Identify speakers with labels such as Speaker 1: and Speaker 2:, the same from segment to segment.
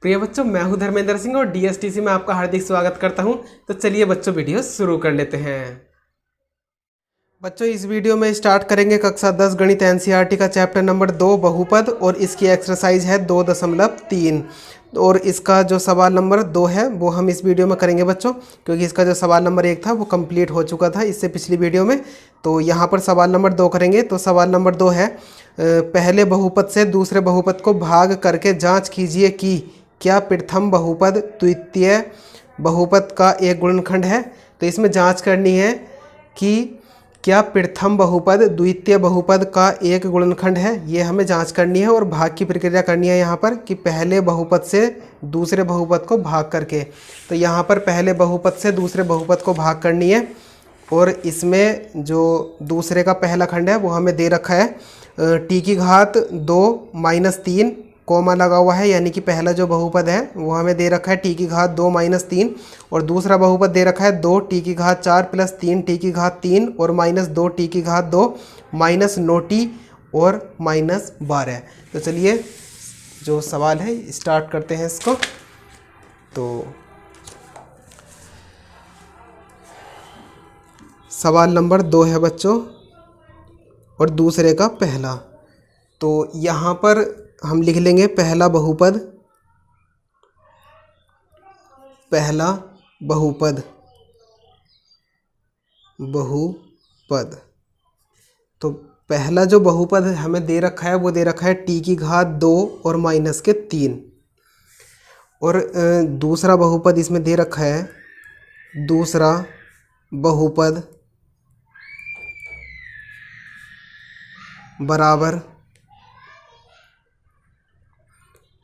Speaker 1: प्रिय बच्चों, मैं हूं धर्मेंद्र सिंह और डीएसटीसी में आपका हार्दिक स्वागत करता हूं। तो चलिए बच्चों, वीडियो शुरू कर लेते हैं। बच्चों, इस वीडियो में स्टार्ट करेंगे कक्षा 10 गणित एनसीईआरटी का चैप्टर नंबर 2 बहुपद, और इसकी एक्सरसाइज है 2.3 और इसका जो सवाल नंबर 2 है वो हम इस वीडियो में करेंगे बच्चों, क्योंकि इसका जो सवाल नंबर 1 था वो कंप्लीट हो चुका था इससे पिछली वीडियो में। तो यहाँ पर सवाल नंबर 2 करेंगे। तो सवाल नंबर 2 है, पहले बहुपद से दूसरे बहुपद को भाग करके जाँच कीजिए कि क्या प्रथम बहुपद द्वितीय बहुपद का एक गुणनखंड है। तो इसमें जांच करनी है कि क्या प्रथम बहुपद द्वितीय बहुपद का एक गुणनखंड है, ये हमें जांच करनी है। और भाग की प्रक्रिया करनी है यहाँ पर कि पहले बहुपद से दूसरे बहुपद को भाग करके। तो यहाँ पर पहले बहुपद से दूसरे बहुपद को भाग करनी है, और इसमें जो दूसरे का पहला खंड है वो हमें दे रखा है टी की घात 2 - 3 कोमा लगा हुआ है, यानी कि पहला जो बहुपद है वो हमें दे रखा है टी की घात 2 - 3, और दूसरा बहुपद दे रखा है 2 टी की घात 4 + 3 टी की घात 3 और -2 टी की घात 2 -9 टी और -12। तो चलिए जो सवाल है स्टार्ट करते हैं इसको। तो सवाल नंबर 2 है बच्चों, और दूसरे का पहला। तो यहाँ पर हम लिख लेंगे पहला बहुपद, पहला बहुपद, बहुपद। तो पहला जो बहुपद हमें दे रखा है वो दे रखा है टी की घात 2 और -3, और दूसरा बहुपद इसमें दे रखा है दूसरा बहुपद बराबर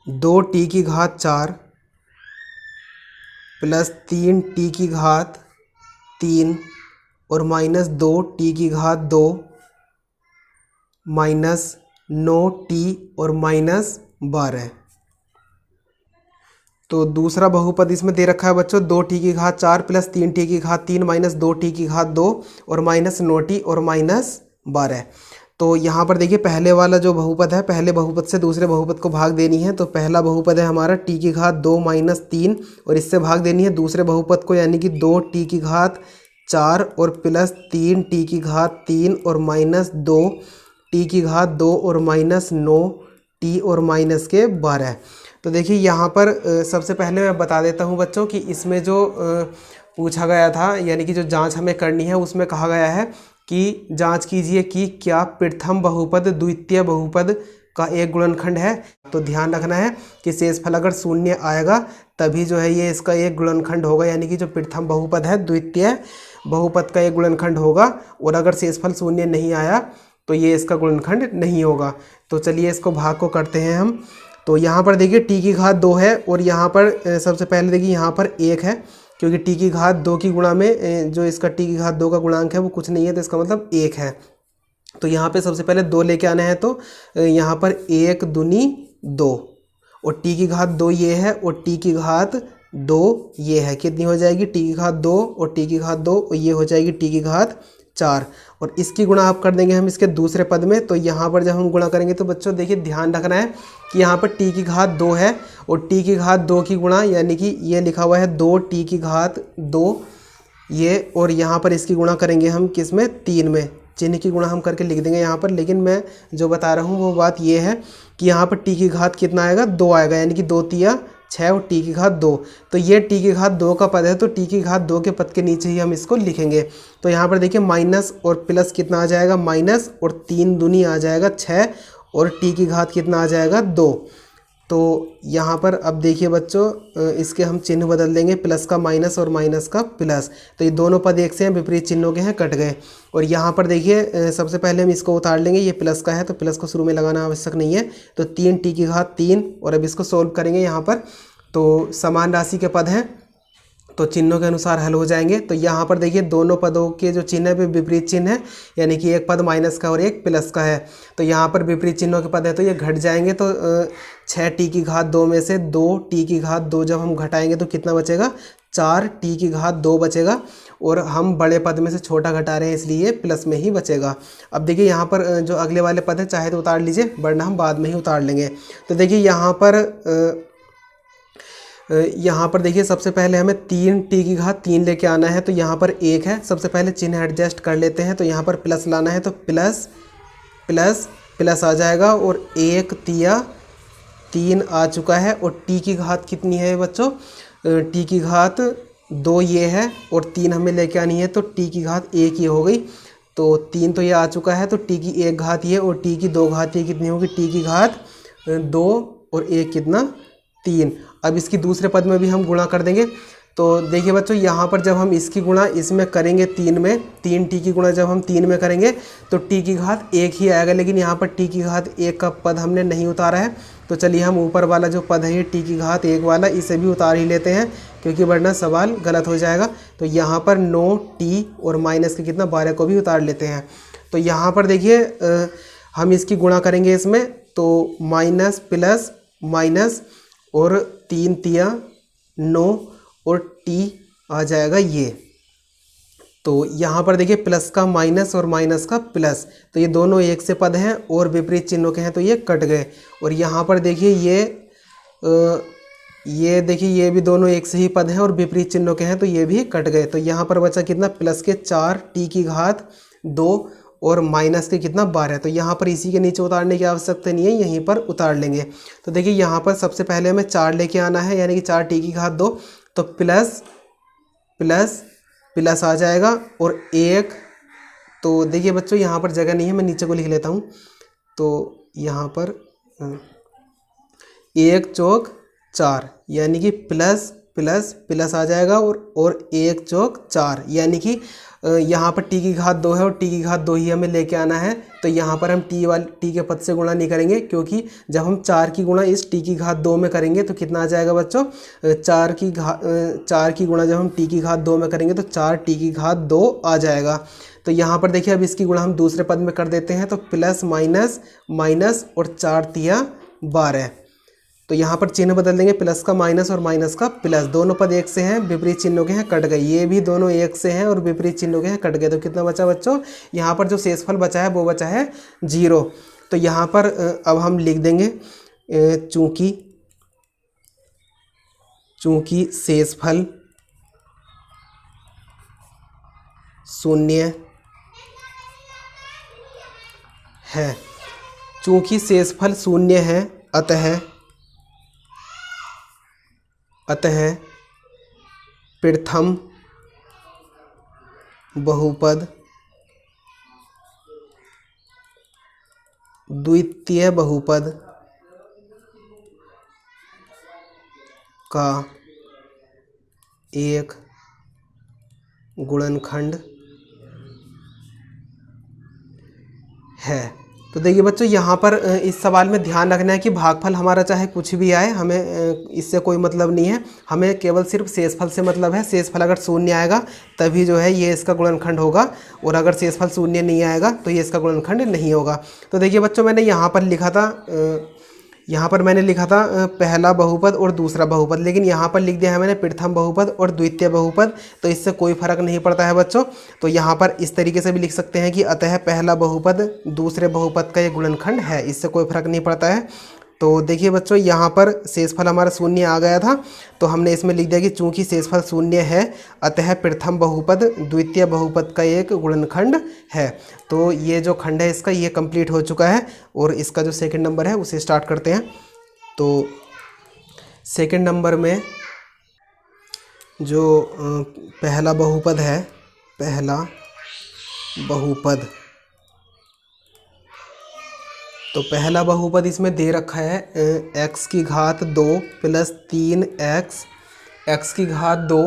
Speaker 1: 2 टी की घात 4 + 3 टी की घात 3 और -2 टी की घात 2 -9 टी और -12। तो दूसरा बहुपद इसमें दे रखा है बच्चों 2 टी की घात 4 + 3 टी की घात 3 -2 टी की घात 2 और -9 टी और -12। तो यहाँ पर देखिए पहले वाला जो बहुपद है, पहले बहुपद से दूसरे बहुपद को भाग देनी है। तो पहला बहुपद है हमारा टी की घात 2 - 3, और इससे भाग देनी है दूसरे बहुपद को, यानी कि 2 टी की घात 4 और +3 टी की घात 3 और -2 टी की घात 2 और -9 टी और -12। तो देखिए यहाँ पर सबसे पहले मैं बता देता हूँ बच्चों कि इसमें जो पूछा गया था, यानी कि जो जांच हमें करनी है उसमें कहा गया है कि जांच कीजिए कि क्या प्रथम बहुपद द्वितीय बहुपद का एक गुणनखंड है। तो ध्यान रखना है कि शेषफल अगर शून्य आएगा तभी जो है ये इसका एक गुणनखंड होगा, यानी कि जो प्रथम बहुपद है द्वितीय बहुपद का एक गुणनखंड होगा, और अगर शेषफल शून्य नहीं आया तो ये इसका गुणनखंड नहीं होगा। तो चलिए इसको भाग को करते हैं हम। तो यहाँ पर देखिए टी की घात 2 है, और यहाँ पर सबसे पहले देखिए यहाँ पर 1 है, क्योंकि टी की घात 2 की गुणा में जो इसका टी की घात 2 का गुणांक है वो कुछ नहीं है, तो इसका मतलब 1 है। तो यहाँ पे सबसे पहले 2 लेके आना है। तो यहाँ पर 1 दूनी 2, और टी की घात 2 ये है, और टी की घात 2 ये है। कितनी हो जाएगी? टी की घात 2 और टी की घात 2, और ये हो जाएगी टी की घात 4, और इसकी गुणा आप कर देंगे हम इसके दूसरे पद में। तो यहाँ पर जब हम गुणा करेंगे तो बच्चों देखिए ध्यान रखना है कि यहाँ पर टी की घात 2 है, और टी की घात 2 की गुणा, यानी कि ये लिखा हुआ है 2 टी की घात 2 ये, और यहाँ पर इसकी गुणा करेंगे हम किस में? 3 में। चिन्ह की गुणा हम करके लिख देंगे यहाँ पर, लेकिन मैं जो बता रहा हूँ वो बात ये है कि यहाँ पर टी की घात कितना आएगा? 2 आएगा, यानी कि 2 तिया 6 और टी की घात 2। तो ये टी की घात 2 का पद है, तो टी की घात 2 के पद के नीचे ही हम इसको लिखेंगे। तो यहाँ पर देखिए माइनस और प्लस कितना आ जाएगा? माइनस, और 3 दूनी आ जाएगा 6, और टी की घात कितना आ जाएगा? 2। तो यहाँ पर अब देखिए बच्चों इसके हम चिन्ह बदल देंगे, प्लस का माइनस और माइनस का प्लस। तो ये दोनों पद एक से हैं, विपरीत चिन्हों के हैं, कट गए। और यहाँ पर देखिए सबसे पहले हम इसको उतार लेंगे, ये प्लस का है तो प्लस को शुरू में लगाना आवश्यक नहीं है। तो 3 टी की घात 3, और अब इसको सोल्व करेंगे यहाँ पर। तो समान राशि के पद हैं तो चिन्हों के अनुसार हल हो जाएंगे। तो यहाँ पर देखिए दोनों पदों के जो चिन्ह है वे विपरीत चिन्ह है, यानी कि एक पद माइनस का और एक प्लस का है। तो यहाँ पर विपरीत चिन्हों के पद है तो ये घट जाएंगे। तो 6 टी की घात 2 में से 2 टी की घात 2 जब हम घटाएंगे तो कितना बचेगा? 4 टी की घात 2 बचेगा, और हम बड़े पद में से छोटा घटा रहे हैं इसलिए प्लस में ही बचेगा। अब देखिए यहाँ पर जो अगले वाले पद है चाहे तो उतार लीजिए, वरना हम बाद में ही उतार लेंगे। तो देखिए यहाँ पर यहाँ पर देखिए सबसे पहले हमें 3t3 लेके आना है, तो यहाँ पर 1 है। सबसे पहले चिन्ह एडजस्ट कर लेते हैं, तो यहाँ पर प्लस लाना है, तो प्लस प्लस प्लस आ जाएगा और 1 तिया 3 आ चुका है। और t की घात कितनी है बच्चों? t की घात 2 ये है और 3 हमें लेके आनी है, तो t की घात 1 ये हो गई। तो 3 तो ये आ चुका है, तो t की 1 घात ये और t की 2 घात ये कितनी होगी? t की घात 2 और 1 कितना? 3। अब इसकी दूसरे पद में भी हम गुणा कर देंगे। तो देखिए बच्चों, यहाँ पर जब हम इसकी गुणा इसमें करेंगे 3 में, 3t की गुणा जब हम 3 में करेंगे तो t की घात 1 ही आएगा, लेकिन यहाँ पर t की घात 1 का पद हमने नहीं उतारा है। तो चलिए हम ऊपर वाला जो पद है ये t की घात 1 वाला, इसे भी उतार ही लेते हैं, क्योंकि वरना सवाल गलत हो जाएगा। तो यहाँ पर 9t और माइनस के कितना 12 को भी उतार लेते हैं। तो यहाँ पर देखिए हम इसकी गुणा करेंगे इसमें, तो माइनस प्लस माइनस और 3 तिया 9 और t आ जाएगा ये। तो यहाँ पर देखिए प्लस का माइनस और माइनस का प्लस, तो ये दोनों एक से पद हैं और विपरीत चिन्हों के हैं, तो ये कट गए। और यहाँ पर देखिए ये देखिए ये भी दोनों एक से ही पद हैं और विपरीत चिन्हों के हैं, तो ये भी कट गए। तो यहाँ पर बचा कितना? प्लस के 4 t की घात 2 और माइनस के कितना 12। तो यहाँ पर इसी के नीचे उतारने की आवश्यकता नहीं है, यहीं पर उतार लेंगे। तो देखिए यहाँ पर सबसे पहले हमें 4 लेके आना है, यानी कि 4t की घात 2, तो प्लस प्लस प्लस आ जाएगा और 1। तो देखिए बच्चों यहाँ पर जगह नहीं है, मैं नीचे को लिख लेता हूँ। तो यहाँ पर 1 चौक 4 यानी कि प्लस प्लस प्लस आ जाएगा और 1 चौक 4 यानी कि यहाँ पर t की घात 2 है और t की घात 2 ही हमें लेके आना है। तो यहाँ पर हम t के पद से गुणा नहीं करेंगे, क्योंकि जब हम 4 की गुणा इस t की घात 2 में करेंगे तो कितना आ जाएगा बच्चों? 4 की गुणा जब हम t की घात 2 में करेंगे तो 4t की घात 2 आ जाएगा। तो यहाँ पर देखिए अब इसकी गुणा हम दूसरे पद में कर देते हैं, तो प्लस माइनस माइनस और 4 तिया 12। तो यहाँ पर चिन्ह बदल देंगे, प्लस का माइनस और माइनस का प्लस, दोनों पद एक से हैं, विपरीत चिन्हों के हैं, कट गए। ये भी दोनों एक से हैं और विपरीत चिन्हों के हैं, कट गए। तो कितना बचा बच्चों? यहाँ पर जो शेषफल बचा है वो बचा है 0। तो यहाँ पर अब हम लिख देंगे चूंकि शेषफल 0 है, चूंकि शेषफल 0 है, अतः प्रथम बहुपद द्वितीय बहुपद का एक गुणनखंड है। तो देखिए बच्चों यहाँ पर इस सवाल में ध्यान रखना है कि भागफल हमारा चाहे कुछ भी आए, हमें इससे कोई मतलब नहीं है, हमें केवल सिर्फ शेषफल से मतलब है। शेषफल अगर 0 आएगा तभी जो है ये इसका गुणनखंड होगा, और अगर शेषफल 0 नहीं आएगा तो ये इसका गुणनखंड नहीं होगा। तो देखिए बच्चों मैंने यहाँ पर लिखा था पहला बहुपद और दूसरा बहुपद, लेकिन यहाँ पर लिख दिया है मैंने प्रथम बहुपद और द्वितीय बहुपद, तो इससे कोई फर्क नहीं पड़ता है बच्चों। तो यहाँ पर इस तरीके से भी लिख सकते हैं कि अतः पहला बहुपद दूसरे बहुपद का ये गुणनखंड है, इससे कोई फर्क नहीं पड़ता है। तो देखिए बच्चों यहाँ पर शेषफल हमारा 0 आ गया था, तो हमने इसमें लिख दिया कि चूंकि शेषफल 0 है अतः प्रथम बहुपद द्वितीय बहुपद का एक गुणनखंड है। तो ये जो खंड है इसका ये कंप्लीट हो चुका है, और इसका जो सेकंड नंबर है उसे स्टार्ट करते हैं। तो सेकंड नंबर में जो पहला बहुपद है, पहला बहुपद, तो पहला बहुपद इसमें दे रखा है x की घात 2 प्लस 3x, x की घात 2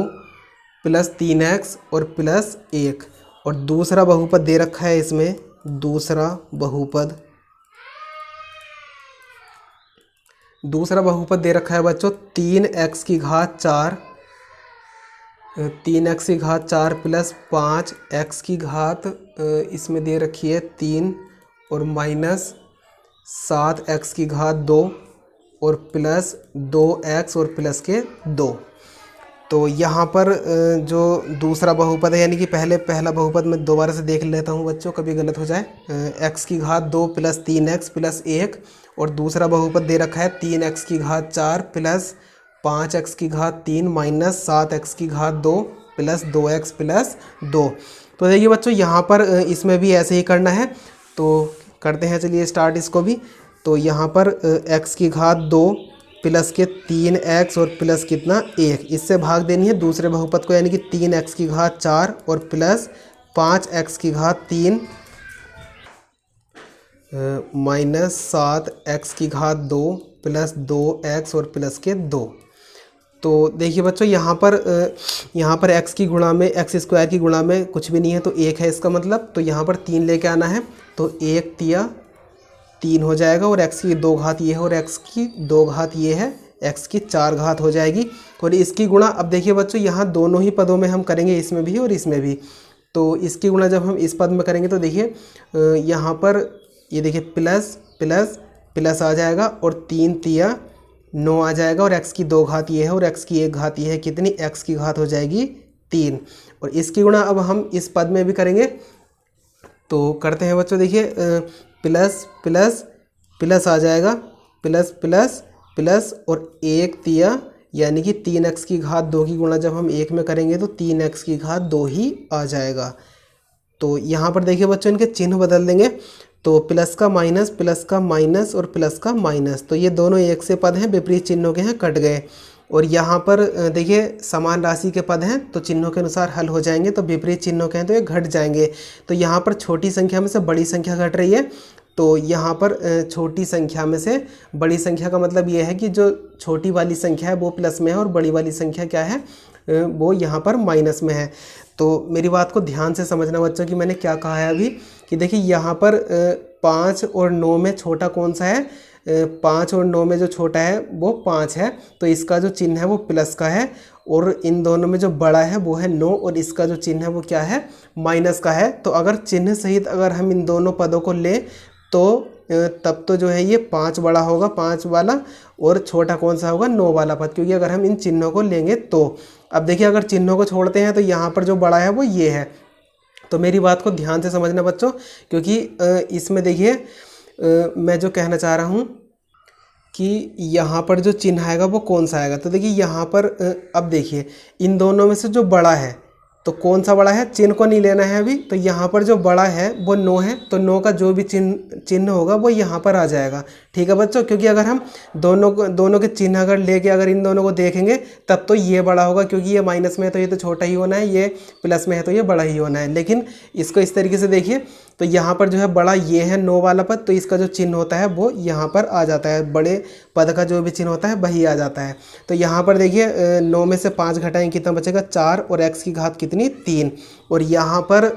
Speaker 1: प्लस 3x और प्लस 1। और दूसरा बहुपद दे रखा है इसमें, दूसरा बहुपद दे रखा है बच्चों 3x की घात 4, 3x की घात 4 प्लस 5x की घात इसमें दे रखी है 3 और माइनस 7x की घात 2 और प्लस 2x और प्लस के 2। तो यहाँ पर जो दूसरा बहुपद है, यानी कि पहला बहुपद मैं दोबारा से देख लेता हूँ बच्चों, कभी गलत हो जाए, x की घात 2 प्लस 3x प्लस 1, और दूसरा बहुपद दे रखा है 3x की घात 4 प्लस 5x की घात 3 माइनस 7x की घात 2 प्लस 2x प्लस 2। तो देखिए बच्चों यहाँ पर इसमें भी ऐसे ही करना है, तो करते हैं चलिए स्टार्ट इसको भी। तो यहाँ पर x की घात 2 प्लस के 3x और प्लस कितना 1, इससे भाग देनी है दूसरे बहुपद को, यानी कि 3x की घात 4 और प्लस 5x की घात 3 माइनस 7x की घात 2 प्लस 2x और प्लस के 2। तो देखिए बच्चों यहाँ पर x की गुणा में एक्स स्क्वायर की गुणा में कुछ भी नहीं है तो 1 है इसका मतलब, तो यहाँ पर 3 लेके आना है, तो 1 तिया 3 हो जाएगा और x की 2 घात ये है और x की 2 घात ये है, x की 4 घात हो जाएगी। और इसकी गुणा अब देखिए बच्चों यहाँ दोनों ही पदों में हम करेंगे, इसमें भी और इसमें भी। तो इसकी गुणा जब हम इस पद में करेंगे तो देखिए यहाँ पर ये देखिए प्लस प्लस प्लस आ जाएगा और 3 तिया 9 आ जाएगा और x की 2 घात ये है और x की 1 घात ये है, कितनी x की घात हो जाएगी 3। और इसकी गुणा अब हम इस पद में भी करेंगे, तो करते हैं बच्चों। देखिए प्लस प्लस प्लस आ जाएगा, प्लस प्लस प्लस और 1 तिया यानी कि 3x की घात 2 की गुणा जब हम 1 में करेंगे तो 3x की घात 2 ही आ जाएगा। तो यहाँ पर देखिए बच्चों इनके चिन्ह बदल देंगे, तो प्लस का माइनस और प्लस का माइनस, तो ये दोनों एक से पद हैं, विपरीत चिन्हों के हैं, कट गए। और यहाँ पर देखिए समान राशि के पद हैं तो चिन्हों के अनुसार हल हो जाएंगे, तो विपरीत चिन्हों के हैं तो ये घट जाएंगे। तो यहाँ पर छोटी संख्या में से बड़ी संख्या घट रही है, तो यहाँ पर छोटी संख्या में से बड़ी संख्या का मतलब ये है कि जो छोटी वाली संख्या है वो प्लस में है और बड़ी वाली संख्या क्या है वो यहाँ पर माइनस में है। तो मेरी बात को ध्यान से समझना बच्चों कि मैंने क्या कहा है अभी, कि देखिए यहाँ पर 5 और 9 में छोटा कौन सा है, 5 और 9 में जो छोटा है वो 5 है, तो इसका जो चिन्ह है वो प्लस का है। और इन दोनों में जो बड़ा है वो है 9 और इसका जो चिन्ह है वो क्या है, माइनस का है। तो अगर चिन्ह सहित अगर हम इन दोनों पदों को लें तो तब तो जो है ये 5 बड़ा होगा, 5 वाला, और छोटा कौन सा होगा 9 वाला पद, क्योंकि अगर हम इन चिन्हों को लेंगे तो। अब देखिए अगर चिन्हों को छोड़ते हैं तो यहाँ पर जो बड़ा है वो ये है। तो मेरी बात को ध्यान से समझना बच्चों, क्योंकि इसमें देखिए मैं जो कहना चाह रहा हूँ कि यहाँ पर जो चिन्ह आएगा वो कौन सा आएगा। तो देखिए यहाँ पर अब देखिए इन दोनों में से जो बड़ा है तो कौन सा बड़ा है, चिन्ह को नहीं लेना है अभी। तो यहाँ पर जो बड़ा है वो 9 है, तो 9 का जो भी चिन्ह होगा वो यहाँ पर आ जाएगा। ठीक है बच्चों, क्योंकि अगर हम दोनों के चिन्ह अगर लेके अगर इन दोनों को देखेंगे तब तो ये बड़ा होगा, क्योंकि ये माइनस में है तो ये तो छोटा ही होना है, ये प्लस में है तो ये बड़ा ही होना है। लेकिन इसको इस तरीके से देखिए तो यहाँ पर जो है बड़ा ये है 9 वाला पद, तो इसका जो चिन्ह होता है वो यहाँ पर आ जाता है, बड़े पद का जो भी चिन्ह होता है वही आ जाता है। तो यहाँ पर देखिए 9 में से 5 घटाएं कितना बचेगा 4 और x की घात कितनी 3। और यहाँ पर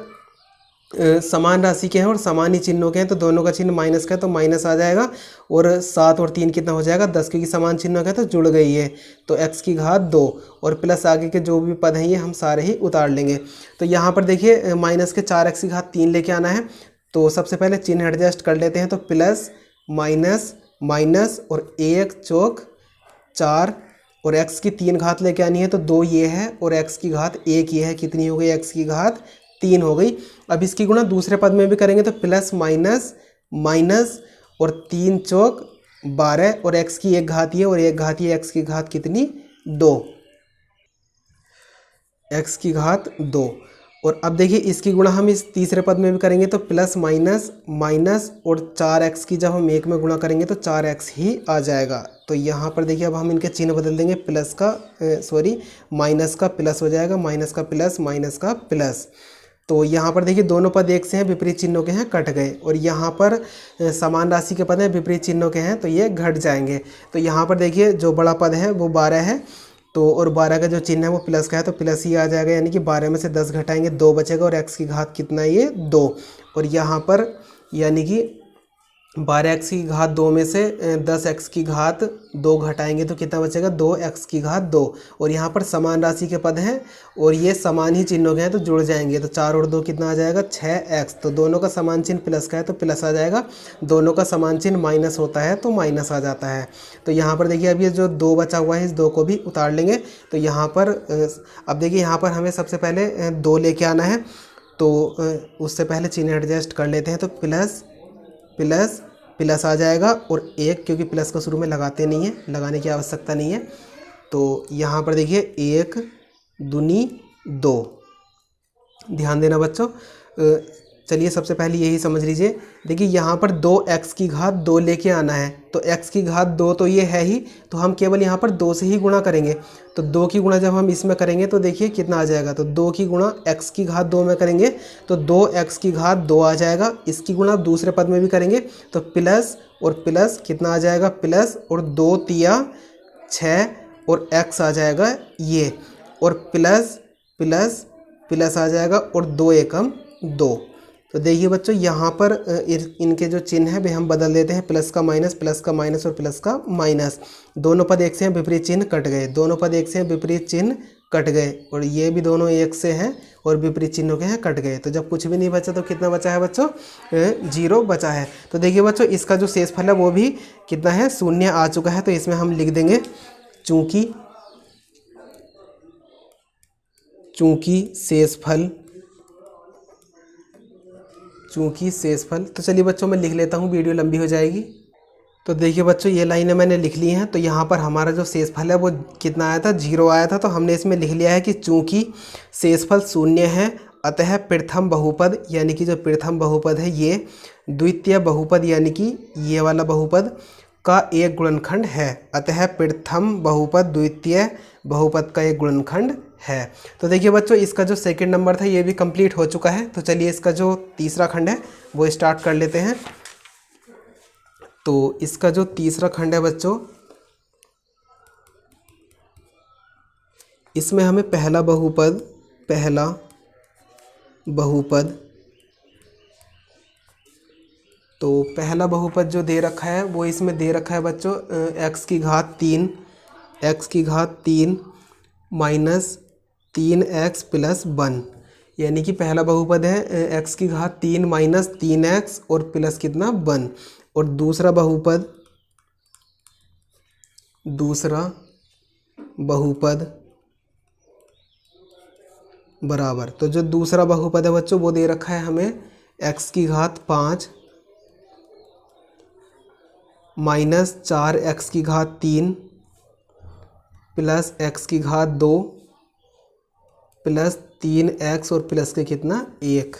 Speaker 1: समान राशि के हैं और समान ही चिन्हों के हैं, तो दोनों का चिन्ह माइनस का है तो माइनस आ जाएगा। और 7 और 3 कितना हो जाएगा 10, क्योंकि समान चिन्हों का है तो जुड़ गई है, तो x की घात 2 और प्लस आगे के जो भी पद हैं ये हम सारे ही उतार लेंगे। तो यहाँ पर देखिए माइनस के 4x की घात 3 लेके आना है, तो सबसे पहले चिन्ह एडजस्ट कर लेते हैं। तो प्लस माइनस माइनस और 1 चौक 4 और x की 3 घात लेके आनी है, तो 2 ये है और x की घात 1 ये है, कितनी हो गई x की घात 3 हो गई। अब इसकी गुणा दूसरे पद में भी करेंगे, तो प्लस माइनस माइनस और 3 चौक 12 और x की 1 घात ये और 1 घात ये, x की घात कितनी 2, x की घात 2। और अब देखिए इसकी गुणा हम इस तीसरे पद में भी करेंगे, तो प्लस माइनस माइनस और 4x की जब हम 1 में गुणा करेंगे तो 4x ही आ जाएगा। तो यहाँ पर देखिए अब हम इनके चिन्ह बदल देंगे, प्लस का माइनस का प्लस हो जाएगा, माइनस का प्लस माइनस का प्लस। तो यहाँ पर देखिए दोनों पद एक से हैं, विपरीत चिन्हों के हैं, कट गए। और यहाँ पर समान राशि के पद हैं, विपरीत चिन्हों के हैं, तो ये घट जाएंगे। तो यहाँ पर देखिए जो बड़ा पद है वो 12 है, तो और 12 का जो चिन्ह है वो प्लस का है तो प्लस ही आ जाएगा, यानी कि 12 में से 10 घटाएंगे 2 बचेगा और x की घात कितना है ये 2। और यहाँ पर यानी कि 12x की घात 2 में से 10x की घात 2 घटाएंगे तो कितना बचेगा 2x की घात 2। और यहाँ पर समान राशि के पद हैं और ये समान ही चिन्हों के हैं तो जुड़ जाएंगे, तो 4 और 2 कितना आ जाएगा 6x। तो दोनों का समान चिन्ह प्लस का है तो प्लस आ जाएगा, दोनों का समान चिन्ह माइनस होता है तो माइनस आ जाता है। तो यहाँ पर देखिए अब ये जो 2 बचा हुआ है इस 2 को भी उतार लेंगे। तो यहाँ पर अब देखिए यहाँ पर हमें सबसे पहले 2 लेके आना है, तो उससे पहले चिन्ह एडजस्ट कर लेते हैं। तो प्लस प्लस प्लस आ जाएगा और 1, क्योंकि प्लस को शुरू में लगाते नहीं है, लगाने की आवश्यकता नहीं है। तो यहाँ पर देखिए 1 दूनी 2। ध्यान देना बच्चों। चलिए सबसे पहले यही समझ लीजिए। देखिए यहाँ पर 2x की घात 2 लेके आना है, तो x की घात 2 तो ये है ही, तो हम केवल यहाँ पर 2 से ही गुणा करेंगे। तो 2 की गुणा जब हम इसमें करेंगे तो देखिए कितना आ जाएगा, तो 2 की गुणा x की घात 2 में करेंगे तो 2x की घात 2 आ जाएगा। इसकी गुणा दूसरे पद में भी करेंगे तो प्लस और प्लस कितना आ जाएगा, प्लस और 2 तिया 6 और x आ जाएगा ये, और प्लस प्लस प्लस आ जाएगा और 2 एकम 2। तो देखिए बच्चों यहाँ पर इनके जो चिन्ह है वे हम बदल देते हैं, प्लस का माइनस और प्लस का माइनस। दोनों पद एक से हैं, विपरीत चिन्ह कट गए। दोनों पद एक से हैं, विपरीत चिन्ह कट गए, और ये भी दोनों एक से हैं और विपरीत चिन्हों के हैं, कट गए। तो जब कुछ भी नहीं बचा तो कितना बचा है बच्चों, 0 बचा है। तो देखिए बच्चों इसका जो शेषफल है वो भी कितना है, 0 आ चुका है। तो इसमें हम लिख देंगे चूंकि शेषफल। तो चलिए बच्चों मैं लिख लेता हूँ, वीडियो लंबी हो जाएगी। तो देखिए बच्चों ये लाइनें मैंने लिख ली हैं। तो यहाँ पर हमारा जो शेषफल है वो कितना आया था, 0 आया था। तो हमने इसमें लिख लिया है कि चूंकि शेषफल 0 है, अतः प्रथम बहुपद यानी कि जो प्रथम बहुपद है ये द्वितीय बहुपद यानी कि ये वाला बहुपद का एक गुणनखंड है। अतः प्रथम बहुपद द्वितीय बहुपद का एक गुणनखंड है। तो देखिए बच्चों इसका जो सेकंड नंबर था ये भी कंप्लीट हो चुका है। तो चलिए इसका जो तीसरा खंड है वो स्टार्ट कर लेते हैं। तो इसका जो तीसरा खंड है बच्चों, इसमें हमें पहला बहुपद तो पहला बहुपद जो दे रखा है वो इसमें दे रखा है बच्चों x की घात 3 माइनस 3x प्लस 1, यानी कि पहला बहुपद है x की घात 3 माइनस 3x और प्लस कितना 1। और दूसरा बहुपद बराबर, तो जो दूसरा बहुपद है बच्चों वो दे रखा है हमें x की घात 5 माइनस 4x की घात 3 प्लस x की घात 2 प्लस 3x और प्लस के कितना 1।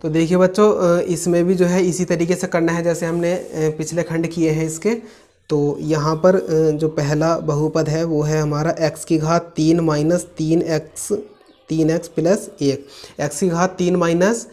Speaker 1: तो देखिए बच्चों इसमें भी जो है इसी तरीके से करना है जैसे हमने पिछले खंड किए हैं इसके। तो यहाँ पर जो पहला बहुपद है वो है हमारा x की घात 3 माइनस 3x प्लस 1, x की घात 3 माइनस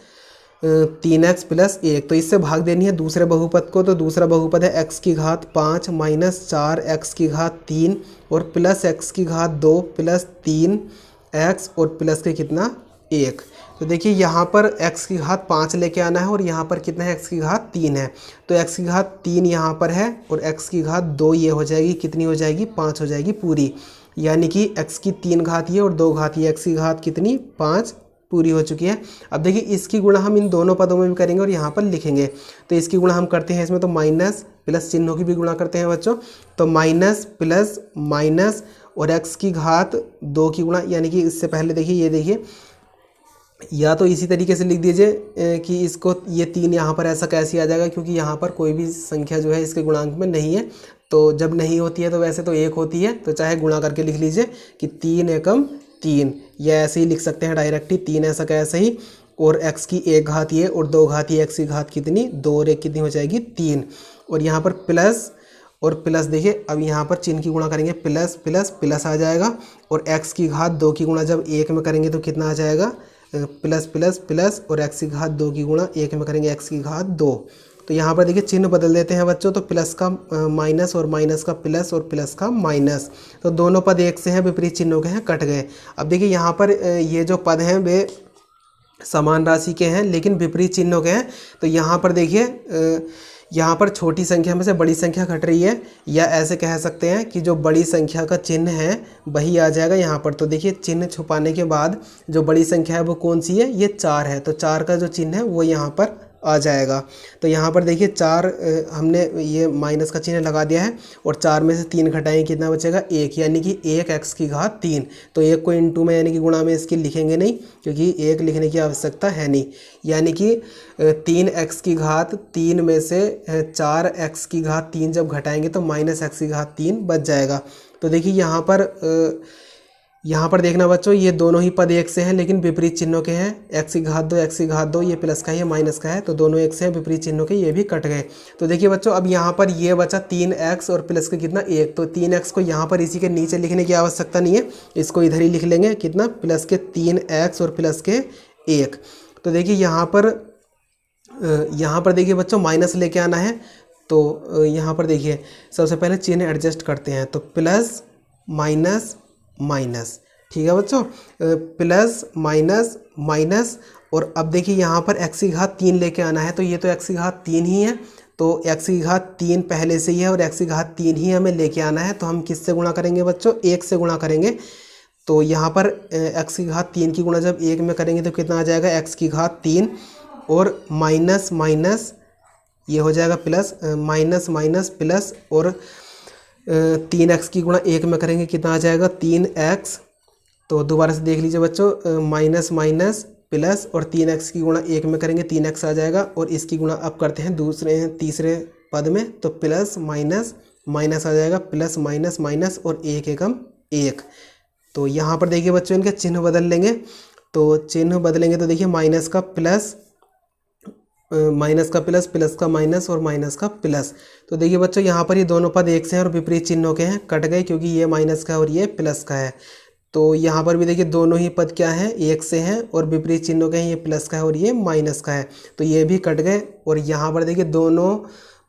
Speaker 1: 3x प्लस 1। तो इससे भाग देनी है दूसरे बहुपद को। तो दूसरा बहुपद है x की घात 5 माइनस 4x की घात 3 और प्लस x की घात 2 प्लस 3x और प्लस के कितना 1। तो देखिए यहाँ पर x की घात 5 लेके आना है और यहाँ पर कितना है, x की घात 3 है। तो x की घात 3 यहाँ पर है और x की घात 2 ये हो जाएगी, कितनी हो जाएगी, 5 हो जाएगी पूरी। यानी कि x की 3 घात ये और 2 घात ये, x की घात कितनी 5 पूरी हो चुकी है। अब देखिए इसकी गुणा हम इन दोनों पदों में भी करेंगे और यहाँ पर लिखेंगे। तो इसकी गुणा हम करते हैं इसमें, तो माइनस प्लस चिन्हों की भी गुणा करते हैं बच्चों। तो माइनस प्लस माइनस और x की घात 2 की गुणा, यानी कि इससे पहले देखिए ये देखिए, या तो इसी तरीके से लिख दीजिए कि इसको ये 3 यहाँ पर ऐसा कैसे आ जाएगा, क्योंकि यहाँ पर कोई भी संख्या जो है इसके गुणांक में नहीं है। तो जब नहीं होती है तो वैसे तो 1 होती है, तो चाहे गुणा करके लिख लीजिए कि 3 एकम 3, या ऐसे ही लिख सकते हैं डायरेक्ट ही 3 ऐसा कैसे ही, और x की 1 घात ये और 2 घात ये, x की घात कितनी 2 और 1 कितनी हो जाएगी 3। और यहाँ पर प्लस और प्लस देखिए, अब यहाँ पर चिन्ह की गुणा करेंगे, प्लस प्लस प्लस आ जाएगा, और x की घात 2 की गुणा जब 1 में करेंगे तो कितना आ जाएगा, प्लस प्लस प्लस, और x की घात 2 की गुणा 1 में करेंगे x की घात 2। तो यहाँ पर देखिए चिन्ह बदल देते हैं बच्चों, तो प्लस का माइनस और माइनस का प्लस और प्लस का माइनस। तो दोनों पद एक से हैं, विपरीत चिन्हों के हैं, कट गए। अब देखिए यहाँ पर ये जो पद हैं वे समान राशि के हैं लेकिन विपरीत चिन्हों के हैं। तो यहाँ पर देखिए यहाँ पर छोटी संख्या में से बड़ी संख्या घट रही है, या ऐसे कह सकते हैं कि जो बड़ी संख्या का चिन्ह है वही आ जाएगा यहाँ पर। तो देखिए चिन्ह छुपाने के बाद जो बड़ी संख्या है वो कौन सी है, ये 4 है। तो 4 का जो चिन्ह है वो यहाँ पर आ जाएगा। तो यहाँ पर देखिए 4 हमने ये माइनस का चिन्ह लगा दिया है, और 4 में से 3 घटाएंगे कितना बचेगा 1, यानी कि 1x की घात 3। तो 1 को इंटू में यानी कि गुणा में इसकी लिखेंगे नहीं, क्योंकि 1 लिखने की आवश्यकता है नहीं। यानी कि 3x की घात 3 में से 4x की घात 3 जब घटाएंगे तो माइनस x की घात 3 बच जाएगा। तो देखिए यहाँ पर देखना बच्चों, ये दोनों ही पद एक से हैं लेकिन विपरीत चिन्हों के हैं। x की घात 2 x की घात 2, ये प्लस का है ये माइनस का है, तो दोनों एक से हैं विपरीत चिन्हों के, ये भी कट गए। तो देखिए बच्चों अब यहाँ पर ये बचा 3x और प्लस का कितना 1, तो 3x को यहाँ पर इसी के नीचे लिखने की आवश्यकता नहीं है, इसको इधर ही लिख लेंगे कितना प्लस के 3x और प्लस के 1। तो देखिए यहाँ पर देखिए बच्चों माइनस लेके आना है, तो यहाँ पर देखिए सबसे पहले चिन्ह एडजस्ट करते हैं, तो प्लस माइनस माइनस, ठीक है बच्चों, प्लस माइनस माइनस। और अब देखिए यहाँ पर x की घात 3 लेके आना है, तो ये तो x की घात 3 ही है, तो x की घात 3 पहले से ही है और x की घात 3 ही हमें लेके आना है, तो हम किससे गुणा करेंगे बच्चों 1 से गुणा करेंगे। तो यहाँ पर x की घात 3 की गुणा जब 1 में करेंगे तो कितना आ जाएगा x की घात 3 और माइनस माइनस ये हो जाएगा प्लस, माइनस माइनस प्लस, और 3x की गुणा 1 में करेंगे कितना आ जाएगा 3x। तो दोबारा से देख लीजिए बच्चों, माइनस माइनस प्लस और 3x की गुणा 1 में करेंगे 3x आ जाएगा, और इसकी गुणा अब करते हैं तीसरे पद में, तो प्लस माइनस माइनस आ जाएगा, प्लस माइनस माइनस और 1 एकम 1। तो यहाँ पर देखिए बच्चों इनके चिन्ह बदल लेंगे, तो चिन्ह बदलेंगे तो देखिए माइनस का प्लस प्लस का माइनस और माइनस का प्लस। तो देखिए बच्चों यहाँ पर ये दोनों पद एक से हैं और विपरीत चिन्हों के हैं, कट गए क्योंकि ये माइनस का है और ये प्लस का है। तो यहाँ पर भी देखिए दोनों ही पद क्या हैं एक से हैं और विपरीत चिन्हों के हैं, ये प्लस का है और ये माइनस का है, तो ये भी कट गए। और यहाँ पर देखिए दोनों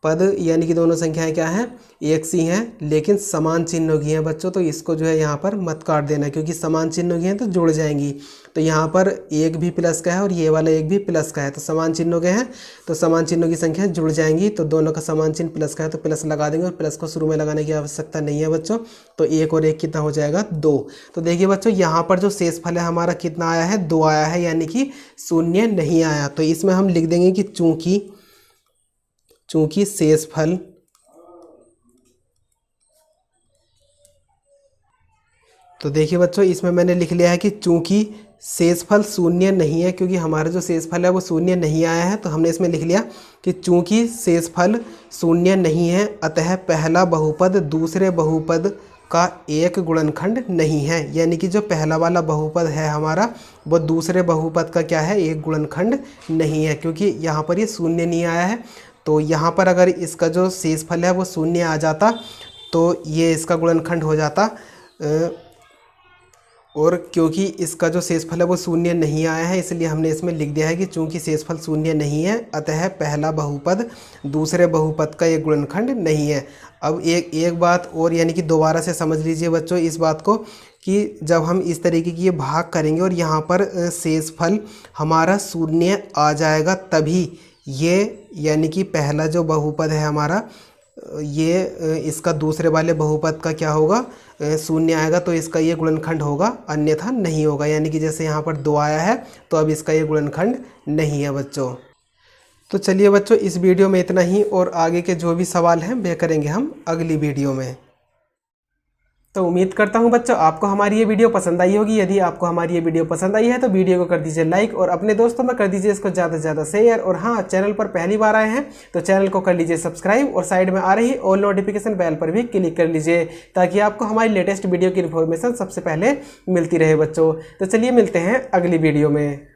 Speaker 1: पद यानी कि दोनों संख्याएं क्या हैं एक सी हैं लेकिन समान चिन्हों की हैं बच्चों, तो इसको जो है यहाँ पर मत काट देना क्योंकि समान चिन्हों की हैं तो जुड़ जाएंगी। तो यहाँ पर एक भी प्लस का है और ये वाला एक भी प्लस का है, तो समान चिन्हों के हैं तो समान चिन्हों की संख्या जुड़ जाएंगी। तो दोनों का समान चिन्ह प्लस का है तो प्लस लगा देंगे, और प्लस को शुरू में लगाने की आवश्यकता नहीं है बच्चों। तो 1 और 1 कितना हो जाएगा 2। तो देखिए बच्चों यहाँ पर जो शेषफल है हमारा कितना आया है 2 आया है, यानी कि शून्य नहीं आया। तो इसमें हम लिख देंगे कि चूंकि शेषफल तो देखिए बच्चों इसमें मैंने लिख लिया है कि चूंकि शेषफल शून्य नहीं है, क्योंकि हमारा जो शेषफल है वो शून्य नहीं आया है, तो हमने इसमें लिख लिया कि चूंकि शेषफल शून्य नहीं है अतः पहला बहुपद दूसरे बहुपद का एक गुणनखंड नहीं है। यानी कि जो पहला वाला बहुपद है हमारा वो दूसरे बहुपद का क्या है एक गुणनखंड नहीं है, क्योंकि यहाँ पर ये शून्य नहीं आया है। तो यहाँ पर अगर इसका जो शेषफल है वो शून्य आ जाता तो ये इसका गुणनखंड हो जाता, और क्योंकि इसका जो शेषफल है वो शून्य नहीं आया है इसलिए हमने इसमें लिख दिया है कि चूंकि शेषफल शून्य नहीं है अतः पहला बहुपद दूसरे बहुपद का एक गुणनखंड नहीं है। अब एक बात और यानी कि दोबारा से समझ लीजिए बच्चों इस बात को कि जब हम इस तरीके की ये भाग करेंगे और यहाँ पर शेषफल हमारा शून्य आ जाएगा तभी ये यानी कि पहला जो बहुपद है हमारा ये इसका दूसरे वाले बहुपद का क्या होगा शून्य आएगा, तो इसका ये गुणनखंड होगा अन्यथा नहीं होगा। यानी कि जैसे यहाँ पर 2 आया है तो अब इसका ये गुणनखंड नहीं है बच्चों। तो चलिए बच्चों इस वीडियो में इतना ही, और आगे के जो भी सवाल हैं वे करेंगे हम अगली वीडियो में। तो उम्मीद करता हूं बच्चों आपको हमारी ये वीडियो पसंद आई होगी। यदि आपको हमारी ये वीडियो पसंद आई है तो वीडियो को कर दीजिए लाइक और अपने दोस्तों में कर दीजिए इसको ज़्यादा से ज़्यादा शेयर। और हाँ, चैनल पर पहली बार आए हैं तो चैनल को कर लीजिए सब्सक्राइब और साइड में आ रही ऑल नोटिफिकेशन बेल पर भी क्लिक कर लीजिए ताकि आपको हमारी लेटेस्ट वीडियो की इन्फॉर्मेशन सबसे पहले मिलती रहे बच्चों। तो चलिए मिलते हैं अगली वीडियो में।